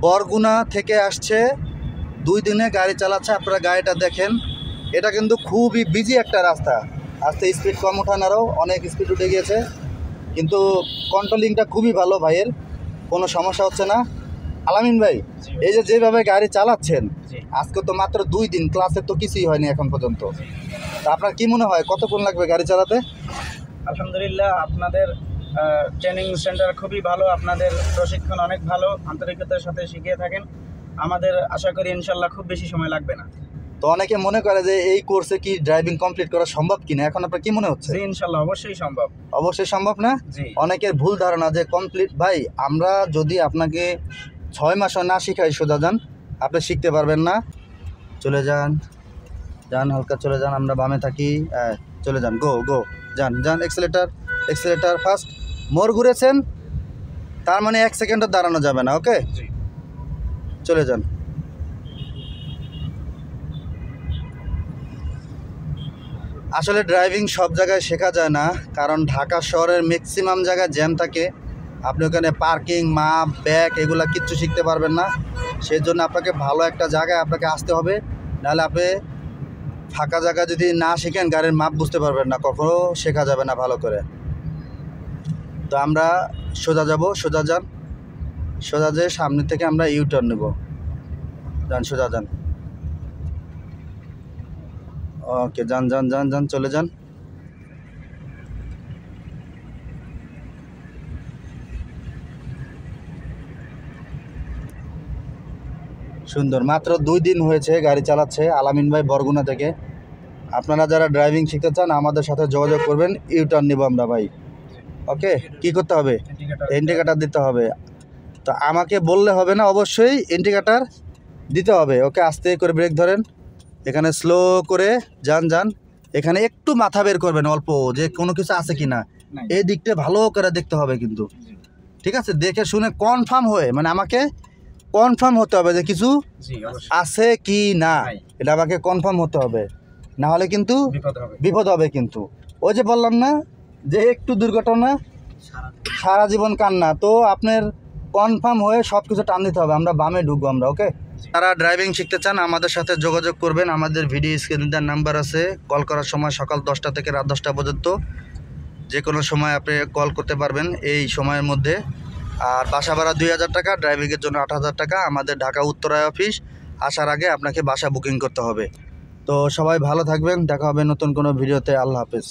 বরগুনা থেকে আসছে, 2 দিনে গাড়ি চালাচ্ছে। আপনারা গাড়িটা দেখেন, এটা কিন্তু খুবই বিজি একটা রাস্তা। আস্তে স্পিড কম ওঠানারও অনেক স্পিড উঠে গিয়েছে, কিন্তু কন্ট্রোলিংটা খুবই ভালো ভাইয়ের, কোনো সমস্যা হচ্ছে না। আলামিন ভাই, এই যে যেভাবে গাড়ি চালাচ্ছেন, আজকে তো মাত্র 2 দিন, ক্লাসের তো কিছুই হয়নি এখন পর্যন্ত। তা আপনার কি মনে হয় কতক্ষণ লাগবে গাড়ি চালাতে? আলহামদুলিল্লাহ, আপনাদের ট্রেনিং সেন্টার খুবই ভালো, আপনাদের প্রশিক্ষণ অনেক ভালো, আন্তরিকতার সাথে শিখিয়ে থাকেন। আমাদের আশা করি ইনশাল্লাহ খুব বেশি সময় লাগবে না। তো অনেকে মনে করে যে এই কোর্সে কি ড্রাইভিং কমপ্লিট করা সম্ভব কিনা, এখন আপনার কি মনে হচ্ছে? জি ইনশাল্লাহ অবশ্যই সম্ভব। অবশ্যই সম্ভব না? জি। অনেকের ভুল ধারণা যে কমপ্লিট। ভাই, আমরা যদি আপনাকে 6 মাসও না শিখাই সোজা যান, আপনি শিখতে পারবেন না। চলে যান, যান, হালকা চলে যান, আমরা বামে থাকি, চলে যান, গো গো, যান যান, এক্সেলেটার এক্সেলেটার ফাস্ট। মোড় ঘুরেছেন, তার মানে 1 সেকেন্ডও দাঁড়ানো যাবে না। ওকে, চলে যান। আসলে ড্রাইভিং সব জায়গায় শেখা যায় না, কারণ ঢাকা শহরের ম্যাক্সিমাম জায়গায় জ্যাম থাকে। আপনি ওখানে পার্কিং, মাপ, ব্যাক এগুলো কিচ্ছু শিখতে পারবেন না। সেই জন্য আপনাকে ভালো একটা জায়গায় আপনাকে আসতে হবে, নাহলে আপনি ফাঁকা জায়গায় যদি না শিখেন গাড়ির মাপ বুঝতে পারবেন না, কখনো শেখা যাবে না ভালো করে। তো আমরা সোজা যাব, সোজা যান, সোজা যেয়ে সামনে থেকে আমরা ইউটার্ন নেব। যান, সোজা যান। ওকে, যান যান যান যান, চলে যান। সুন্দর। মাত্র 2 দিন হয়েছে গাড়ি চালাচ্ছে আলামিন ভাই বরগুনা থেকে। আপনারা যারা ড্রাইভিং শিখতে চান আমাদের সাথে যোগাযোগ করবেন, ইউটার্ন নেব আমরা ভাই। ওকে, কি করতে হবে? ইন্ডিকেটার দিতে হবে। তো আমাকে বললে হবে না, অবশ্যই ইন্ডিকেটার দিতে হবে। ওকে, আস্তে করে ব্রেক ধরেন, এখানে স্লো করে যান যান। এখানে একটু মাথা বের করবেন অল্প, যে কোনো কিছু আছে কি না, এই দিকটা ভালো করে দেখতে হবে কিন্তু। ঠিক আছে, দেখে শুনে কনফার্ম হয়ে, মানে আমাকে কনফার্ম হতে হবে যে কিছু আছে কি না, এটা আমাকে কনফার্ম হতে হবে, না হলে কিন্তু বিপদ হবে কিন্তু। ওই যে বললাম না যে একটু দুর্ঘটনা সারা জীবন কান্না, তো আপনার কনফার্ম হয়ে সব কিছু টান দিতে হবে। আমরা বামে ঢুকবো আমরা। ওকে, যারা ড্রাইভিং শিখতে চান আমাদের সাথে যোগাযোগ করবেন, আমাদের ভিডিও স্ক্রিনে দেওয়ার নাম্বার আছে। কল করার সময় সকাল 10টা থেকে রাত 10টা পর্যন্ত, যে কোনো সময় আপনি কল করতে পারবেন এই সময়ের মধ্যে। আর বাসা ভাড়া 2000 টাকা, ড্রাইভিংয়ের জন্য 8000 টাকা। আমাদের ঢাকা উত্তরায় অফিস, আসার আগে আপনাকে বাসা বুকিং করতে হবে। তো সবাই ভালো থাকবেন, দেখা হবে নতুন কোনো ভিডিওতে। আল্লাহ হাফেজ।